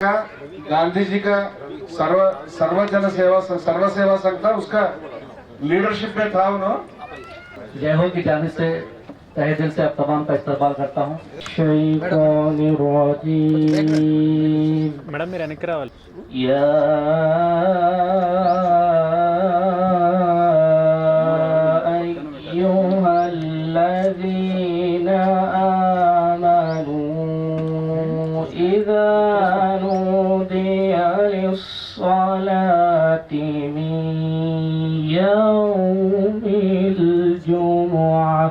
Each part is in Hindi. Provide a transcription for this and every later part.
का गांधी जी का सर्व जन सेवा सर्व सेवा संघ था, उसका लीडरशिप में था उन्होंने। जय हो की जानिब से तहे दिल से आप तमाम का इस्तकबाल करता हूँ। मैडम मेरा निकरा वाला या अय्युहल्लज़ीना आमनू इज़ा नूदिया लिस्सलाति मिन यौमिल जुमुअह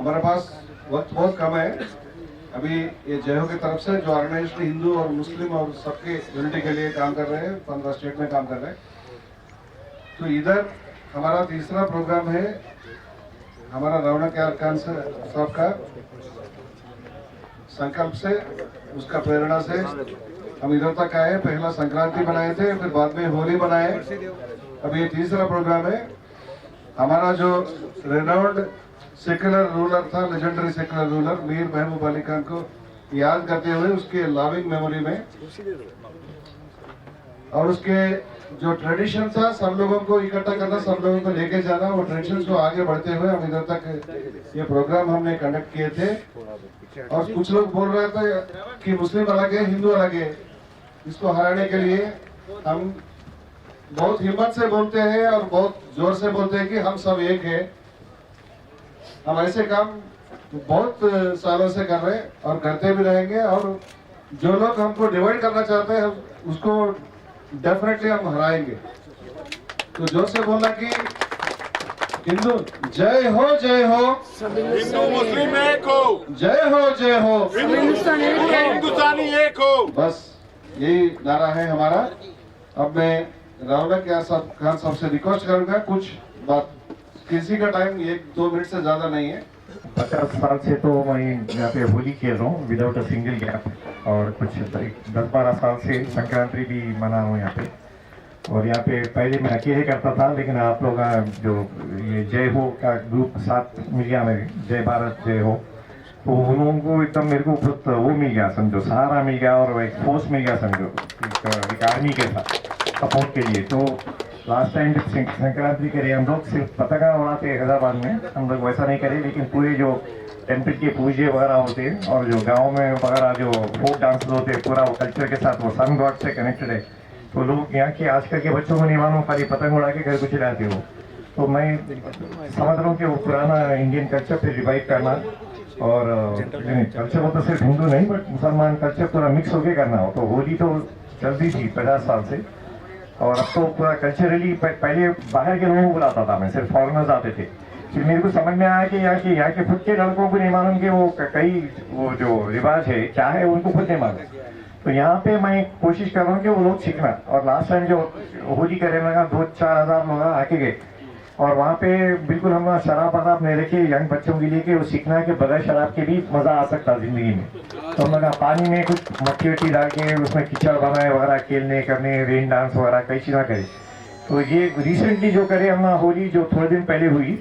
हमारे पास वक्त बहुत कम है। अभी ये जय हो की तरफ से जो ऑर्गेनाइजेशन हिंदू और मुस्लिम और सबके यूनिटी के लिए काम कर रहे हैं, 15 स्टेट में काम कर रहे हैं। तो इधर हमारा तीसरा प्रोग्राम है हमारा रौनक यार खान साहब का संकल्प से, उसका प्रेरणा से हम इधर तक आए। पहला संक्रांति बनाए थे, फिर बाद में होली बनाए। अभी ये तीसरा प्रोग्राम है। हमारा जो रेनाउंड सेक्युलर रूलर था, लेजेंडरी सेक्युलर रूलर मीर महबूब अली खान को याद करते हुए उसके लविंग मेमोरी में और उसके जो ट्रेडिशन था सब लोगों को इकट्ठा करना, सब लोगों को लेके जाना, वो ट्रेडिशन को आगे बढ़ते हुए हम इधर तक ये प्रोग्राम हमने कंडक्ट किए थे। और कुछ लोग बोल रहे थे कि मुस्लिम अलग है, हिंदू अलग है। इसको हराने के लिए हम बहुत हिम्मत से बोलते हैं और बहुत जोर से बोलते हैं कि हम सब एक है। हम ऐसे काम बहुत सालों से कर रहे हैं और करते भी रहेंगे। और जो लोग हमको डिवाइड करना चाहते हैं उसको डेफिनेटली हम हराएंगे। तो जोर से बोलना कि हिंदू जय हो, जय हो, हिंदू मुस्लिम एक हो, जय हो, जय हो, हिंदुस्तानी एक हो। बस यही नारा है हमारा। अब मैं रौनक यार खान साहब से रिक्वेस्ट करूंगा कुछ बात, किसी का टाइम 1-2 मिनट से ज्यादा नहीं है। 50 साल से तो मैं यहाँ पे होली खेल रहा हूँ विदाउट अ सिंगल गैप, और कुछ 10-12 साल से संक्रांति भी मना हूँ यहाँ पे। और यहाँ पे पहले मैं अकेले करता था, लेकिन आप लोग जो ये जय हो का ग्रुप साथ मिल गया, मेरे जय भारत जय हो, तो उन लोगों को एकदम मेरे को बहुत वो मिल गया समझो, सहारा मिल गया और एक फोर्स मिल गया समझो, एक आर्मी के साथ सपोर्ट के लिए। तो लास्ट टाइम जब संक्रांति करे हम लोग सिर्फ पतंगा उड़ाते हैदराबाद में, हम लोग वैसा नहीं करे, लेकिन पूरे जो टेम्पल के पूजे वगैरह होते हैं और जो गांव में वगैरह जो फोक डांस होते हैं, पूरा वो कल्चर के साथ वो सन गॉड से कनेक्टेड है। तो लोग यहाँ के आजकल के बच्चों को नहीं मालूम, खाली पतंग उड़ा के घर को चिढ़ाते हो। तो मैं समझ रहा हूँ कि वो पुराना इंडियन कल्चर फिर रिवाइव करना, और कल्चर वो तो सिर्फ हिंदू नहीं बट मुसलमान कल्चर पूरा मिक्स होके करना हो। तो होली तो चलती थी 50 साल से, और अब तो पूरा कल्चरली पहले बाहर के लोगों को बुलाता था मैं, सिर्फ फॉरेनर्स आते थे। फिर मेरे को समझ में आया कि यहाँ के खुद के लड़कों को नहीं मालूम कि वो कई वो जो रिवाज है क्या है, उनको खुद नहीं मालूम। तो यहाँ पे मैं कोशिश कर रहा हूँ कि वो लोग सीखना। और लास्ट टाइम जो होली करे लगा 2-4 हज़ार लोग आके गए, और वहाँ पे बिल्कुल हम शराब वराब नहीं रखे यंग बच्चों के लिए कि वो सीखना कि बगैर शराब के भी मज़ा आ सकता है ज़िंदगी में। तो हम लोग पानी में कुछ मट्टी वट्टी डाल के उसमें कीचड़ बनाए वगैरह, खेलने करने, रेन डांस वगैरह कई चीज़ें करे। तो ये रिसेंटली जो करे हम होली जो थोड़े दिन पहले हुई,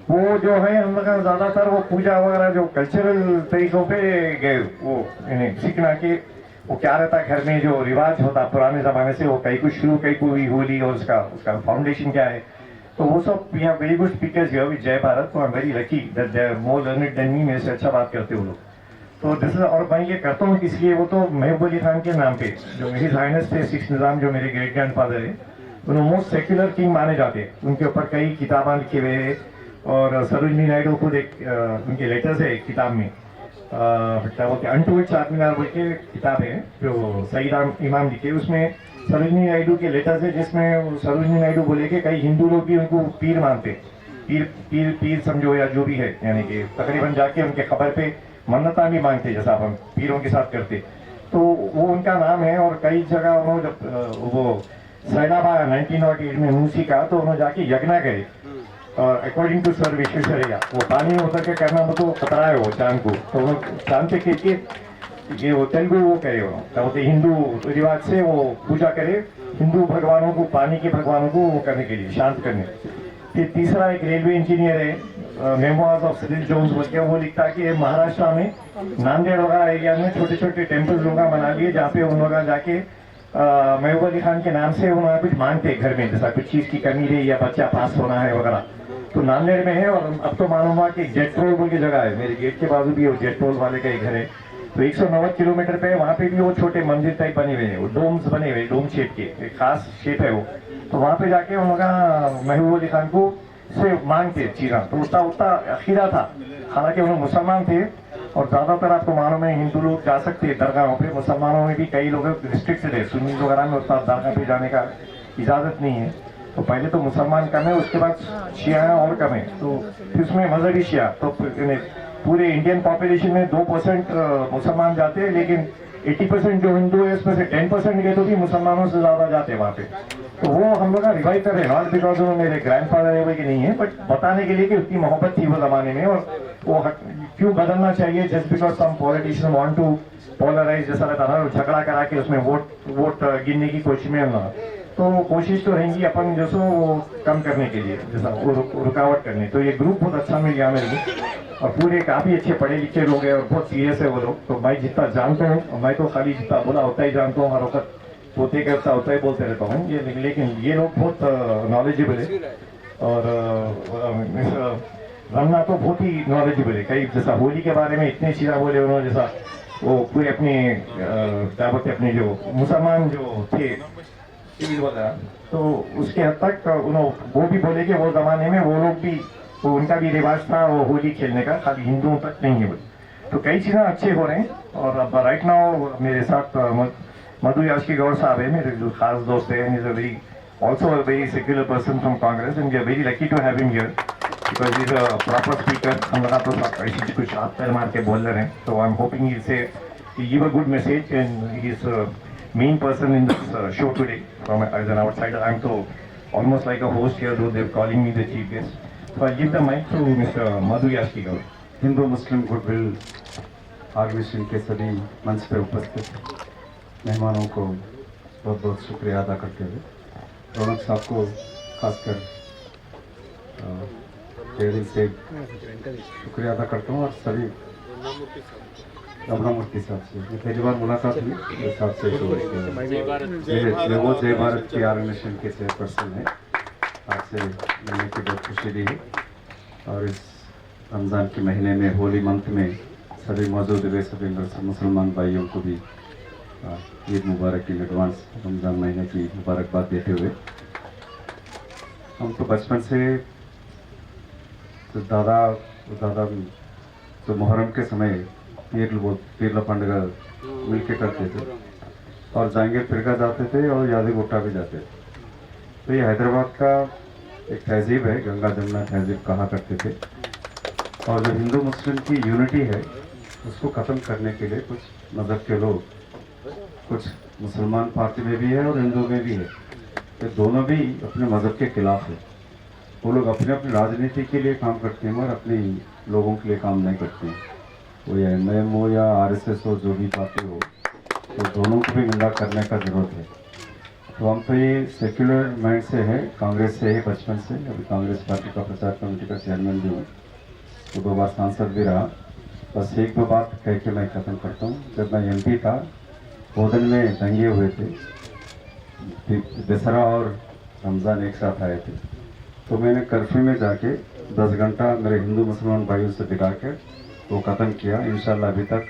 वो जो है हम लोग ज़्यादातर वो पूजा वगैरह जो कल्चरल तरीक़ों पे गए, वो इन्हें सीखना कि वो क्या रहता है घर में, जो रिवाज होता पुराने ज़माने से, वो कई कुछ शुरू कई कोई होली और उसका फाउंडेशन क्या है। तो वो सब we have very good speakers here with Jai Bharat. तो I am very lucky that they are more learned than me, मेरे से अच्छा बात करते हो लोग। तो दिस इज, और मैं ये करता हूँ इसलिए, वो तो महबूब अली खान के नाम पे, जो हिज हाइनेस थे सिक्स निज़ाम, जो मेरे ग्रेट ग्रैंडफादर है, उन्होंने मोस्ट सेक्युलर किंग माने जाते हैं। उनके ऊपर कई किताबें लिखे हुए हैं, और सरोजनी नायडू खुद एक उनके लेटर्स है एक किताब में, क्या बोलते हैं, अनटोल्ड चारमीनार बोल के किताब है जो सईद इमाम लिखे, उसमें सरोजनी नायडू के लेटर्स है, जिसमें सरोजनी नायडू बोले कि कई हिंदू लोग भी उनको पीर मानते, पीर समझो या जो भी है, यानी कि तकरीबन जाके उनके खबर पे मन्नता भी मांगते, जैसा हम पीरों के साथ करते। तो वो उनका नाम है, और कई जगह उन्होंने जब वो सैनाबाद 1908 में मूसी का, तो उन्होंने जाके यज्ञ करे, और अकॉर्डिंग टू सर विश्वेश्वरैया वो पानी में उतर के करना मतलब खतरा है वो चांद को। तो उन्होंने चांद पे खेल के ये वो तेलुगु वो करे, बोलते हिंदू रिवाज से वो पूजा करे, हिंदू भगवानों को, पानी के भगवानों को वो करने के लिए, शांत करने। फिर तीसरा एक रेलवे इंजीनियर है मेमोइर्स ऑफ सिडिल जोन्स बोल के, वो लिखता है कि महाराष्ट्र में नांदेड़ वगैरह एरिया में छोटे छोटे टेम्पल्स लोग बना लिए, जहाँ पे उन लोग जाके महबूब अली खान के नाम से उन्होंने कुछ मांगते घर में, जैसा कुछ चीज़ की कमी रही या बच्चा पास होना है वगैरह। तो नांदेड़ में है, और अब तो मालूम हुआ कि जेट्रोल बोल की जगह है, मेरे गेट के बाजू भी वो जेट्रोल वाले का एक घर है। तो 190 किलोमीटर पे वहाँ पे भी वो छोटे मंदिर टाइप बने हुए हैं, वो डोम्स बने हुए, डोम शेप के, एक खास शेप है वो। तो वहाँ पे जाके उन लोग महबूब अली खान को से मांगते चीज़ा, तो उतना अखीरा था। हालांकि उन्होंने मुसलमान थे, और ज़्यादातर आपको मालूम है हिंदू लोग जा सकते हैं दरगाहों पे, मुसलमानों में भी कई लोग रिस्ट्रिक्टेड है, सुन्नी वगैरह में उतना दरगाह पे जाने का इजाज़त नहीं है। तो पहले तो मुसलमान कम है, उसके बाद शिया और कम है, तो फिर उसमें मजहबी शिया। तो पूरे इंडियन पॉपुलेशन में 2% मुसलमान जाते हैं, लेकिन 80% जो हिंदू है उसमें से 10% गए तो भी मुसलमानों से ज़्यादा जाते हैं वहाँ पे। तो वो हम लोग रिवाइव कर रहे हैं, नॉट बिकॉज वो मेरे ग्रैंडफादर है वो कि नहीं है, बट बताने के लिए कि उतनी मोहब्बत थी वो ज़माने में, और वो क्यों बदलना चाहिए just because some politician want to polarise, जैसा रहता था झगड़ा करा के उसमें वोट गिनने की कोशिश में ना। तो कोशिश तो रहेंगी अपन जो सो वो कम करने के लिए, जैसा रुकावट करने। तो ये ग्रुप बहुत अच्छा मिल गया मेरे को, और पूरे काफ़ी अच्छे पढ़े लिखे लोग हैं और बहुत सीरियस है वो लोग। तो मैं जितना जानता हूँ, मैं तो खाली जितना बोला होता ही जानता हूँ, हर वक्त पोते करता होता ही बोलते रहता हूँ ये, लेकिन ये लोग बहुत नॉलेजेबल है, और रमना तो बहुत ही नॉलेजेबल है। कई जैसा होली के बारे में इतने चीज़ें बोले उन्होंने, जैसा वो पूरे अपने क्या बोलते अपने जो मुसलमान जो थे वगैरह, तो उसके हद तक उन्होंने वो भी बोले कि वो ज़माने में वो लोग भी, वो उनका भी रिवाज था वो होली खेलने का, खाली हिंदुओं तक नहीं है। तो कई चीज़ें अच्छे हो रहे हैं। और अब राइट नाउ मेरे साथ मधु यास्की गौर साहब है, मेरे जो खास दोस्त है, is a very also a very secular person from Congress, and we are very lucky to have him here because is a proper speaker. हम लोग तो ऐसी कुछ हाथ पैर मार के बोल रहे हैं, तो आई एम होपिंग ही से give a good message, and he is main person in this show today from as an outsider. I'm so almost like a host here, though they're calling me the chief guest. So I'll give the mic to Mr. Madhu Yaski Gaur. Hindu Muslim goodwill organisation के सभी मंच पर उपस्थित मेहमानों को बहुत बहुत शुक्रिया अदा करते हुए रौनक साहब को खासकर दिल से शुक्रिया अदा करता हूँ, और सभी रमना मूर्ति साहब से ये पहली बार मुलाकात हुई साहब से। वो जय भारत की ऑर्गेनाइजेशन के चेयरपर्सन है, आपसे मिलने की बहुत खुशी दी है। और इस रमज़ान के महीने में, होली मंथ में सभी मौजूद हुए सभी मुसलमान भाइयों को भी ईद मुबारक इन एडवांस रमज़ान महीने की मुबारकबाद देते हुए, हम तो बचपन से तो दादा तो मुहर्रम के समय पीरला पंडगा मिल के करते थे और जाएंगे फिरका जाते थे और यादें गुट्टा भी जाते थे। तो ये हैदराबाद का एक तहजीब है, गंगा जमुना तहजीब कहा करते थे। और जो हिंदू मुस्लिम की यूनिटी है उसको ख़त्म करने के लिए कुछ मज़हब के लोग, कुछ मुसलमान पार्टी में भी है और हिंदू में भी है, तो दोनों भी अपने मज़हब के खिलाफ है। वो लोग अपने अपनी राजनीति के लिए काम करते हैं और अपने लोगों के लिए काम नहीं करते हैं। वो या एम हो या RSS हो, जो भी पार्टी हो, तो दोनों को भी निंदा करने का ज़रूरत है। तो हम तो ये सेक्युलर माइंड से है, कांग्रेस से है बचपन से। अभी कांग्रेस पार्टी का प्रचार कमेटी का चेयरमैन भी हूँ, तो 2 बार सांसद भी रहा। बस एक दो बात कह के मैं ख़त्म करता हूँ। जब मैं MP था, बोधन में दंगे हुए थे, दशहरा और रमज़ान एक साथ आए थे, तो मैंने कर्फ्यू में जाके 10 घंटा मेरे हिंदू मुसलमान भाइयों से बिगा के वो ख़त्म किया। इंशाल्लाह अभी तक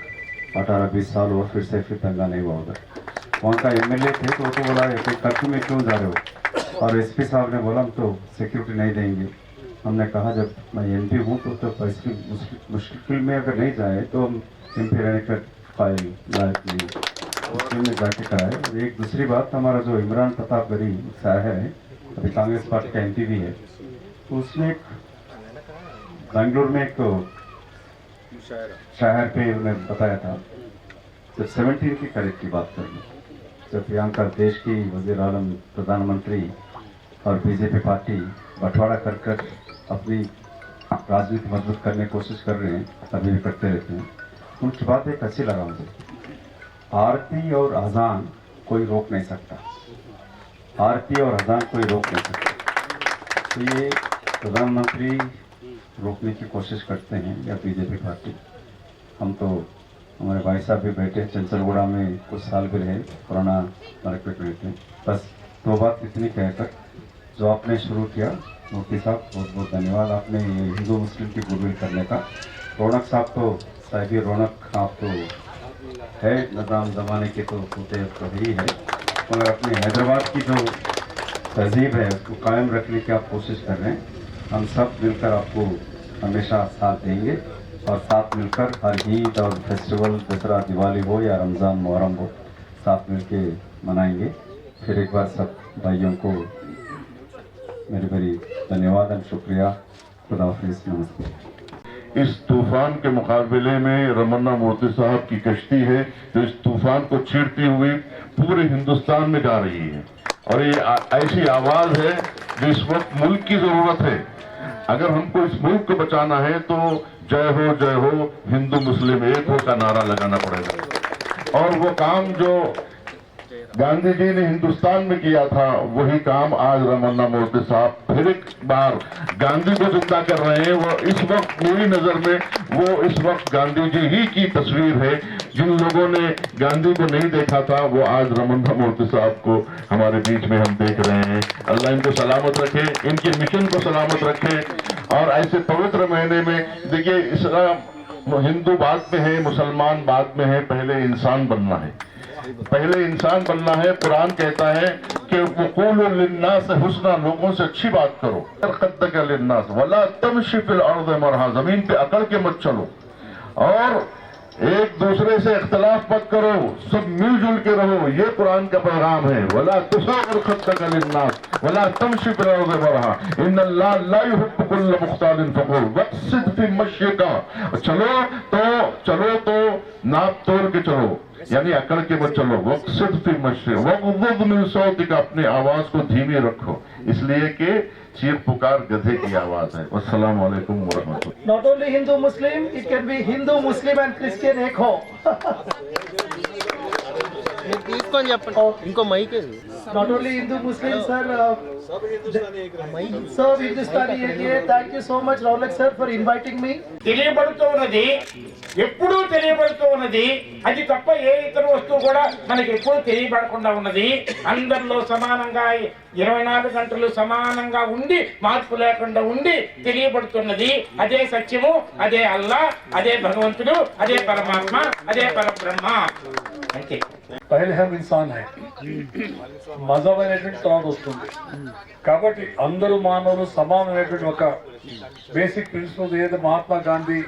18-20 साल हुआ, फिर दंगा नहीं हुआ उधर। वहाँ का MLA थे, तो वो तो बोला है कि कर्फ्यू में क्यों जा रहे हो, और SP साहब ने बोला हम तो सिक्योरिटी नहीं देंगे। हमने कहा जब मैं MP हूँ तो ऐसी मुश्किल में अगर नहीं जाए तो हम MP रहने का फाइल लायक नहीं, मुश्किल में जाके कराए। एक दूसरी बात, हमारा जो इमरान प्रताप गरी साहब है, अभी कांग्रेस पार्टी का MP भी है, तो उसने एक बेंगलुरु में एक शायर पे उन्हें बताया था, जब 17 की तारीख की बात करें, जब यहाँ का देश की वज़ीर आलम, प्रधानमंत्री और BJP पार्टी बंटवारा कर अपनी राजनीति मजबूत करने की कोशिश कर रहे हैं, अभी भी करते रहते हैं। उनकी बात एक अच्छी लगा मुझे, आरती और अजान कोई रोक नहीं सकता, आरती और अजान कोई रोक नहीं सकता। तो ये प्रधानमंत्री रोकने की कोशिश करते हैं या BJP पार्टी। हम तो, हमारे भाई साहब भी बैठे चंचलगुड़ा में कुछ साल भी रहे, पुराना मार्केट में थे। बस 2 बात इतनी कहकर, जो आपने शुरू किया मुफ्ती साहब, बहुत बहुत धन्यवाद आपने हिंदू मुस्लिम की गुडविल करने का। रौनक साहब तो साहिबी रौनक आप तो है, निज़ाम ज़माने के तो होते तो ही है, मगर अपने हैदराबाद की जो तहजीब है उसको कायम रखने की आप कोशिश कर रहे हैं। हम सब मिलकर आपको हमेशा साथ देंगे और साथ मिलकर हर ईद और फेस्टिवल, दसरा, दिवाली हो या रमज़ान, मुहर्रम हो, साथ मिलके मनाएंगे। फिर एक बार सब भाइयों को मेरी धन्यवाद और शुक्रिया। खुदा हाफिज़, नमस्ते। इस तूफान के मुकाबले में रमन्ना मोदी साहब की कश्ती है जो इस तूफान को छीड़ती हुई पूरे हिंदुस्तान में जा रही है, और ये ऐसी आवाज है जो इस वक्त मुल्क की जरूरत है। अगर हमको इस मुल्क को बचाना है तो जय हो हिंदू मुस्लिम एक हो का नारा लगाना पड़ेगा। और वो काम जो गांधी जी ने हिंदुस्तान में किया था, वही काम आज रमन्ना मोदी साहब फिर एक बार गांधी को जिंदा कर रहे हैं। वो इस वक्त मेरी नजर में वो इस वक्त गांधी जी ही की तस्वीर है। जिन लोगों ने गांधी को नहीं देखा था, वो आज रमन्ना मोदी साहब को हमारे बीच में हम देख रहे हैं। अल्लाह इनको सलामत रखे, इनके मिशन को सलामत रखे। और ऐसे पवित्र महीने में देखिए, इस्लाम, हिंदू बाद में है, मुसलमान बाद में है, पहले इंसान बनना है, पहले इंसान बनना है। कुरान कहता है कि वक़ूलु लिन्नास हुस्ना, लोगों से अच्छी बात करो, क़द्दका लिन्नास वला तमशी फिल अर्ज़ि मरहा, जमीन पे अकड़ के मत चलो, और एक दूसरे से इख्तिलाफ मत करो, सब मिलजुल के रहो। ये कुरान का पैगाम है। वला तुसागिर ख़द्दका लिन्नास वला तमशी फिल अर्ज़ि मरहा इन्नल्लाह ला युहिब्बु कुल्ल मुख्तालिन फ़ख़ूर वक़्सिद फ़ी मश्यिका। चलो तो नाप तोड़ के चलो, यानी अकड़ के मत चलो। वक़्सिद फ़ी मश्यिका वग़ुज़्ज़ मिन सौतिका, अपनी आवाज को धीमी रखो, इसलिए कि चीख पुकार गधे की आवाज है। अस्सलामु अलैकुम व रहमतुल्लाह। Not only Hindu Muslim, it can be Hindu, Muslim and Christian एक हो। తీసుకొని చెప్పండి ఇంకో mic Not only Hindu Muslim sir, serve Hindustani AKA. Thank you so much Raulak sir for inviting me. తెలియబడుతూ ఉన్నది, ఎప్పుడూ తెలియబడుతూ ఉన్నది. అది తప్ప ఏ ఇతర వస్తువు కూడా మనకి ఎప్పుడూ తెలియబడకుండా ఉన్నది. అందరిలో సమానంగా 24 గంటలు సమానంగా ఉండి మార్పు లేకుండా ఉండి తెలియబడుతున్నది. అదే సత్యము, అదే అల్లా, అదే భగవంతుడు, అదే పరమాత్మ, అదే పరబ్రహ్మ. అంతే. पहले हम इंसान है మజహబ్ అనేటువంటి తర్వాత వస్తుంది. కాబట్టి అందరూ మానవులు సమానమైనటువంటి ఒక బేసిక్ ప్రిన్సిపల్ ఏదైతే మహాత్మా గాంధీ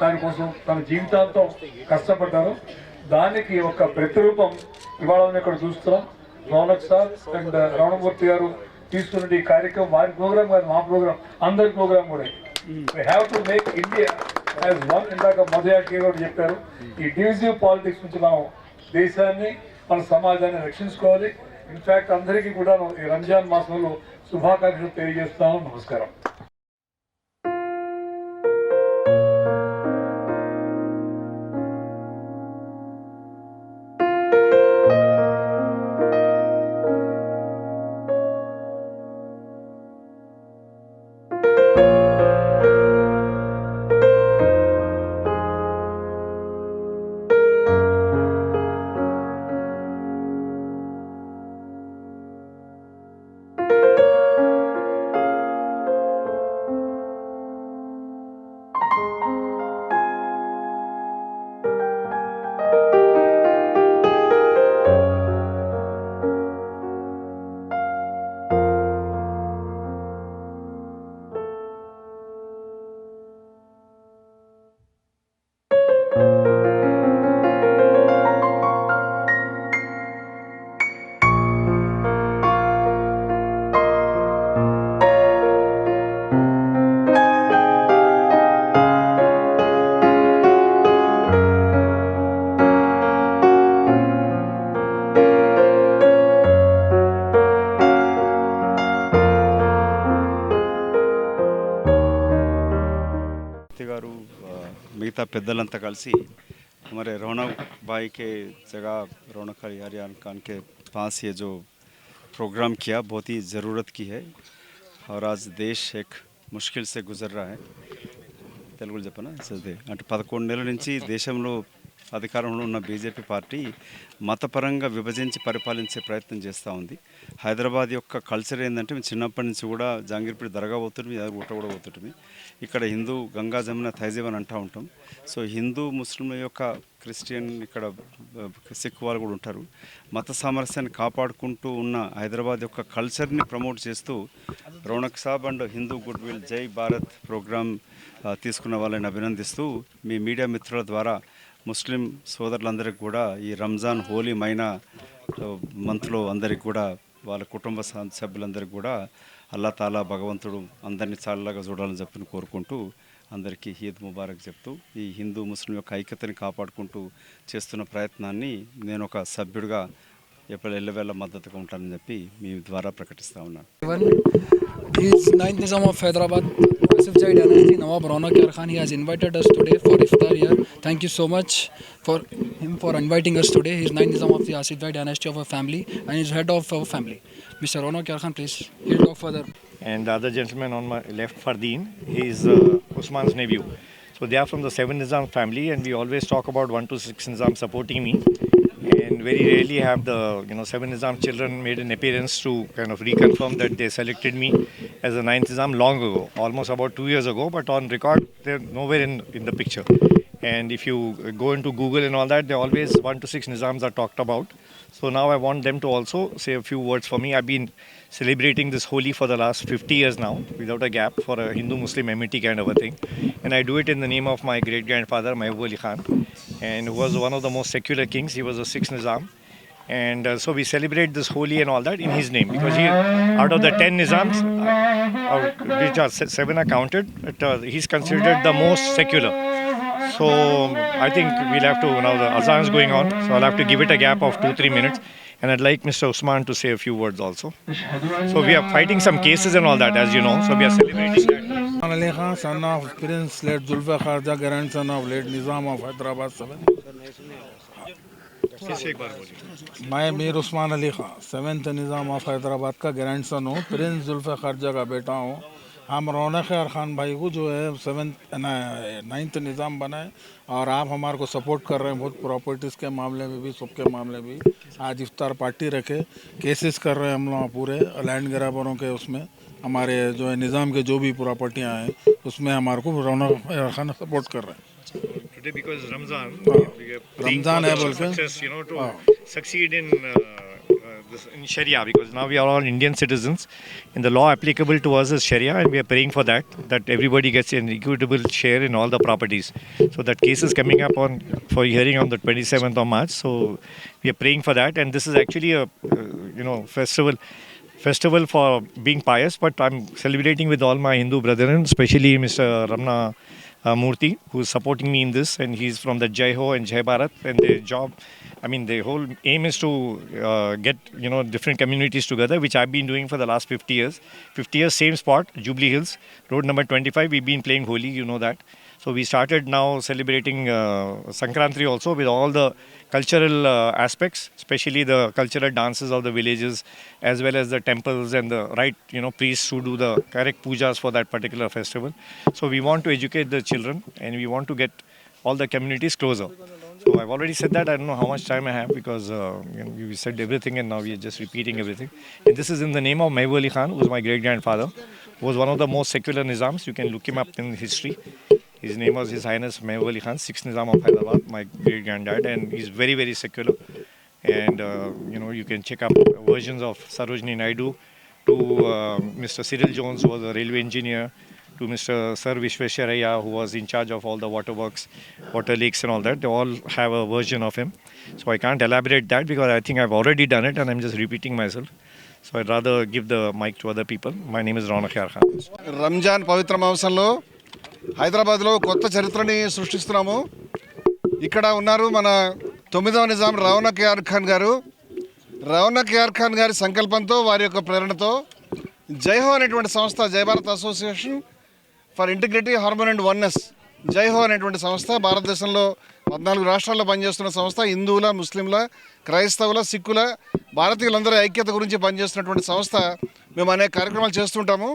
దానికోసం తన జీవితాంతో కష్టపడ్డారో దానికి ఒక ప్రతిరూపం ఇవాళ మనం ఇక్కడ చూస్తున్నాం. రౌనక్ సార్ అండ్ రమణమూర్తి గారు తీసుకున్న ఈ కార్యక్రమం వారి ప్రోగ్రామ్ కాదు, మా ప్రోగ్రామ్, అందరి ప్రోగ్రామ్ కూడా. We have to make India as one. ఇందాక మధుయాకి కూడా చెప్పారు, ఈ డివిజివ్ పాలిటిక్స్ నుంచి మనం దేశాన్ని మన సమాజాన్ని రక్షించుకోవాలి. ఇన్ఫాక్ట్ అందరికీ కూడా ఈ రంజాన్ మాసంలో శుభాకాంక్షలు తెలియజేస్తాను. నమస్కారం. मिगता पेद्दलंता कलिसी हमारे रौनक भाई के जगह रौनक हरियाणा खान के पास ये जो प्रोग्राम किया बहुत ही ज़रूरत की है. और आज देश एक मुश्किल से गुजर रहा है. తెలుగులో చెప్పనా సరే అంటే 11 నెలల నుంచి దేశంలో అధికారంలో ఉన్న బీజేపీ పార్టీ మతపరంగా విభజించి పరిపాలించే ప్రయత్నం చేస్తూ ఉంది. హైదరాబాద్ యొక్క కల్చర్ ఏంటంటే మేము చిన్నప్పటి నుంచి కూడా జంగీర్పేట దర్గా పోతుంటుంది, గుట్ట కూడా పోతుంటుంది. ఇక్కడ హిందూ గంగా జమున తైజీవ్ అని అంటూ ఉంటాం. సో హిందూ ముస్లింల యొక్క క్రిస్టియన్ ఇక్కడ సిక్ వాళ్ళు కూడా ఉంటారు. మత సామరస్యాన్ని కాపాడుకుంటూ ఉన్న హైదరాబాద్ యొక్క కల్చర్ని ప్రమోట్ చేస్తూ రౌనక్ సాబ్ అండ్ హిందూ గుడ్ విల్ జై భారత్ ప్రోగ్రాం తీసుకున్న వాళ్ళని అభినందిస్తూ మీ మీడియా మిత్రుల ద్వారా ముస్లిం సోదరులందరికీ కూడా ఈ రంజాన్ హోలీ మైనా మంత్లో అందరికి కూడా వాళ్ళ కుటుంబ సభ్యులందరికీ కూడా అల్లా తాలా భగవంతుడు అందరినీ చాలాగా చూడాలని చెప్పి కోరుకుంటూ అందరికీ ఈద్ ముబారక్ చెప్తూ ఈ హిందూ ముస్లిం యొక్క ఐక్యతని కాపాడుకుంటూ చేస్తున్న ప్రయత్నాన్ని నేను ఒక సభ్యుడిగా ఎప్పుడు ఎల్లవేళ మద్దతుగా ఉంటానని చెప్పి మీ ద్వారా ప్రకటిస్తా ఉన్నాను. He's ninth Nizam of Hyderabad, Asif Jai dynasty, Nawab Raunak Yar Khan. He has invited us today for iftar here. Thank you so much for him for inviting us today. He's ninth Nizam of the Asif Jai dynasty of our family and he's head of our family. Mr. Raunak Yar Khan, please, he'll talk further. And the other gentleman on my left, Fardeen, he's Usman's nephew. So they are from the 7 Nizam family, and we always talk about 1 to 6 Nizam supporting me. And very rarely have the 7 Nizam children made an appearance to kind of reconfirm that they selected me as the 9th Nizam long ago, almost about 2 years ago, but on record they're nowhere in the picture. And if you go into Google and all that, they always 1 to 6 Nizams are talked about. So now I want them to also say a few words for me. I've been celebrating this Holi for the last 50 years now, without a gap, for a Hindu-Muslim amity kind of a thing. And I do it in the name of my great-grandfather, Mahbub Ali Khan, and who was one of the most secular kings. He was a 6th Nizam. And so we celebrate this Holi and all that in his name, because he, out of the 10 Nizams, which are 7 are counted, he's considered the most secular. So I think we'll have to, now the Azan is going on, so I'll have to give it a gap of 2-3 minutes. And I'd like Mr. Usman to say a few words also. So we are fighting some cases and all that, as you know, so we are celebrating that. Ali Khan, son of Prince late Zulfikar Kharja, grandson of late Nizam of Hyderabad 7. मैं मीर उस्मान अली खां 7th निज़ाम ऑफ हैदराबाद का ग्रैंड सन हूँ, प्रिंस जुल्फ़िकार खारजा का बेटा हूँ। हम रौनक यार खान भाई को जो है 9th निज़ाम बनाए और आप हमारे को सपोर्ट कर रहे हैं बहुत, प्रॉपर्टीज़ के मामले में भी, सबके मामले में भी। आज इफ्तार पार्टी रखे, केसेस कर रहे हैं हम लोग पूरे लैंड ग्रैबरों के, उसमें हमारे जो है निज़ाम के जो भी प्रॉपर्टियाँ हैं उसमें हमारे को रौनक यार खान सपोर्ट कर रहे हैं। Today because Ramzan, Ramzan है बोल के success, to succeed in in Sharia, because now we are all Indian citizens and the law applicable to us is Sharia, and we are praying for that everybody gets an equitable share in all the properties. So that case is coming up for hearing on the 27th of March. So we are praying for that, and this is actually a festival for being pious, but I'm celebrating with all my Hindu brethren, especially Mr. Ramna Murthy, who is supporting me in this, and he's from the Jai Ho and Jai Bharat, and their job, the whole aim is to get different communities together, which I've been doing for the last 50 years. 50 years, same spot, Jubilee Hills, road number 25. We've been playing Holi, you know that. So we started now celebrating Sankrantri also with all the cultural aspects, especially the cultural dances of the villages, as well as the temples and the right priests who do the correct pujas for that particular festival. So we want to educate the children, and we want to get all the communities closer. So I've already said that. I don't know how much time I have, because we said everything and now we are just repeating everything. And this is in the name of Mehboob Ali Khan, who was my great-grandfather, who was one of the most secular Nizams. You can look him up in history. His name was His Highness Mehboob Ali Khan, 6th Nizam of Hyderabad, my great-granddad, and he's very, very secular. And, you can check up versions of Sarojini Naidu to Mr. Cyril Jones, who was a railway engineer, to Mr. Sir Vishwesharaya, who was in charge of all the waterworks, water lakes and all that. They all have a version of him. So I can't elaborate that because I think I've already done it and I'm just repeating myself. So I'd rather give the mic to other people. My name is Raunak Yar Khan. Ramzan పవిత్ర మాసంలో హైదరాబాద్లో కొత్త చరిత్రని సృష్టిస్తున్నాము. ఇక్కడ ఉన్నారు మన 9వ నిజాం రౌనక్ యార్ ఖాన్ గారు. రౌనక్ యార్ ఖాన్ గారి సంకల్పంతో, వారి యొక్క ప్రేరణతో జైహో అనేటువంటి సంస్థ, జై Bharat association for integrity, harmony and oneness, Jai Ho అనేటువంటి సంస్థ భారతదేశంలో 14 రాష్ట్రాల్లో పనిచేస్తున్న సంస్థ. హిందువుల, ముస్లింల, క్రైస్తవుల, సిక్కుల, భారతీయులందరి ఐక్యత గురించి పనిచేస్తున్నటువంటి సంస్థ. మేము అనేక కార్యక్రమాలు చేస్తుంటాము.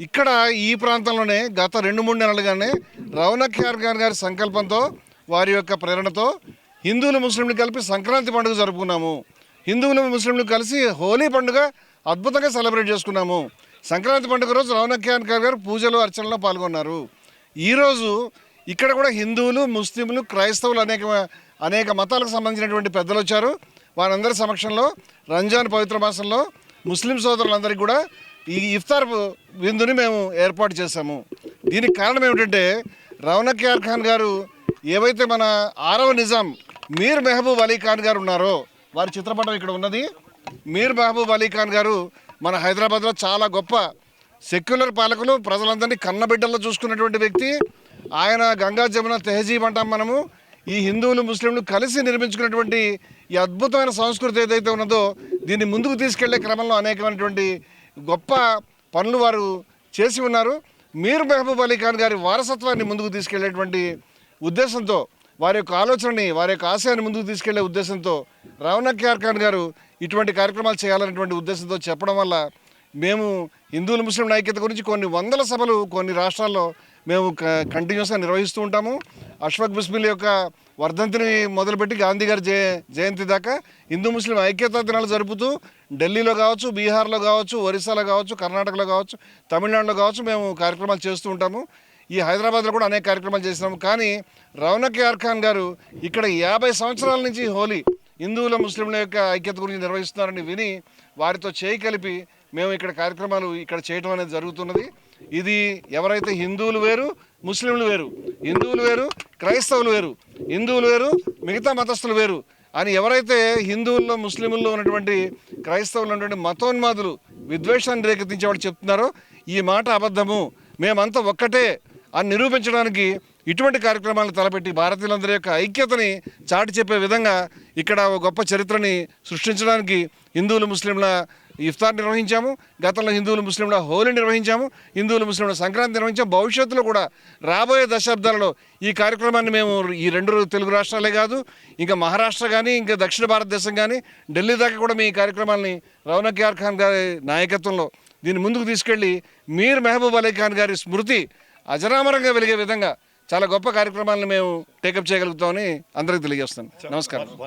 ఇక్కడ ఈ ప్రాంతంలోనే గత 2-3 నెలలుగానే రౌనక్ యార్ ఖాన్ గారి సంకల్పంతో, వారి యొక్క ప్రేరణతో హిందువులు, ముస్లింలు కలిపి సంక్రాంతి పండుగ జరుపుకున్నాము. హిందువులు, ముస్లింలు కలిసి హోలీ పండుగ అద్భుతంగా సెలబ్రేట్ చేసుకున్నాము. సంక్రాంతి పండుగ రోజు రౌనక్ యార్ ఖాన్ గారు పూజలు, అర్చనలో పాల్గొన్నారు. ఈరోజు ఇక్కడ కూడా హిందువులు, ముస్లింలు, క్రైస్తవులు అనేక మతాలకు సంబంధించినటువంటి పెద్దలు వచ్చారు. వారందరి సమక్షంలో రంజాన్ పవిత్ర మాసంలో ముస్లిం సోదరులందరికీ కూడా ఈ ఇఫ్తార్ విందుని మేము ఏర్పాటు చేశాము. దీనికి కారణం ఏమిటంటే, రౌనక్ యార్ ఖాన్ గారు ఏవైతే మన 6వ నిజాం మీర్ మెహబూబ్ అలీ ఖాన్ గారు ఉన్నారో, వారి చిత్రపటం ఇక్కడ ఉన్నది. మీర్ మెహబూబ్ అలీ ఖాన్ గారు మన హైదరాబాద్లో చాలా గొప్ప సెక్యులర్ పాలకులు, ప్రజలందరినీ కన్నబిడ్డల్లో చూసుకున్నటువంటి వ్యక్తి. ఆయన గంగా జమున తెహజీబ్ అంటాం మనము. ఈ హిందువులు, ముస్లింలు కలిసి నిర్మించుకున్నటువంటి ఈ అద్భుతమైన సంస్కృతి ఏదైతే ఉన్నదో, దీన్ని ముందుకు తీసుకెళ్లే క్రమంలో అనేకమైనటువంటి గొప్ప పనులు వారు చేసి ఉన్నారు. మీర్ మెహబూబ్ అలీ ఖాన్ గారి వారసత్వాన్ని ముందుకు తీసుకెళ్లేటువంటి ఉద్దేశంతో, వారి యొక్క ఆలోచనని, వారి యొక్క ఆశయాన్ని ముందుకు తీసుకెళ్లే ఉద్దేశంతో రౌనక్ యార్ ఖాన్ గారు ఇటువంటి కార్యక్రమాలు చేయాలనేటువంటి ఉద్దేశంతో చెప్పడం వల్ల మేము హిందువులు, ముస్లింల ఐక్యత గురించి కొన్ని వందల సభలు కొన్ని రాష్ట్రాల్లో మేము కంటిన్యూస్గా నిర్వహిస్తూ ఉంటాము. అష్ఫాక్ బిస్మిల్ యొక్క వర్ధంతిని మొదలుపెట్టి గాంధీ గారి జయంతి దాకా హిందూ ముస్లిం ఐక్యతా దినాలు జరుపుతూ ఢిల్లీలో కావచ్చు, బీహార్లో కావచ్చు, ఒరిస్సాలో కావచ్చు, కర్ణాటకలో కావచ్చు, తమిళనాడులో కావచ్చు మేము కార్యక్రమాలు చేస్తూ ఉంటాము. ఈ హైదరాబాద్లో కూడా అనేక కార్యక్రమాలు చేసినాము. కానీ రౌనక్ యార్ ఖాన్ గారు ఇక్కడ 50 సంవత్సరాల నుంచి హోలీ, హిందువుల, ముస్లింల యొక్క ఐక్యత గురించి నిర్వహిస్తున్నారని విని వారితో చేయి కలిపి మేము ఇక్కడ కార్యక్రమాలు ఇక్కడ చేయడం అనేది జరుగుతున్నది. ఇది ఎవరైతే హిందువులు వేరు, ముస్లింలు వేరు, హిందువులు వేరు, క్రైస్తవులు వేరు, హిందువులు వేరు, మిగతా మతస్థులు వేరు అని ఎవరైతే హిందువుల్లో, ముస్లింల్లో ఉన్నటువంటి, క్రైస్తవులు ఉన్నటువంటి మతోన్మాదులు విద్వేషాన్ని రేకెత్తించేవాడు చెప్తున్నారో ఈ మాట అబద్ధము, మేమంతా ఒక్కటే అని నిరూపించడానికి ఇటువంటి కార్యక్రమాలను తలపెట్టి భారతీయులందరి యొక్క ఐక్యతని చాటి చెప్పే విధంగా ఇక్కడ ఒక గొప్ప చరిత్రని సృష్టించడానికి హిందువులు, ముస్లింల ఇఫ్తార్ నిర్వహించాము, గతంలో హిందువులు ముస్లింల హోలీ నిర్వహించాము, హిందువులు ముస్లింల సంక్రాంతి నిర్వహించాము. భవిష్యత్తులో కూడా రాబోయే దశాబ్దాలలో ఈ కార్యక్రమాన్ని మేము ఈ 2 తెలుగు రాష్ట్రాలే కాదు, ఇంకా మహారాష్ట్ర కానీ, ఇంకా దక్షిణ భారతదేశం కానీ, ఢిల్లీ దాకా కూడా మీ కార్యక్రమాన్ని రౌనక్ యార్ ఖాన్ గారి నాయకత్వంలో దీన్ని ముందుకు తీసుకెళ్లి మీర్ మెహబూబ్ అలీ ఖాన్ గారి స్మృతి అజరామరంగా వెలిగే విధంగా చాలా గొప్ప కార్యక్రమాలను మేము టేకప్ చేయగలుగుతామని అందరికీ తెలియజేస్తాను. నమస్కారం.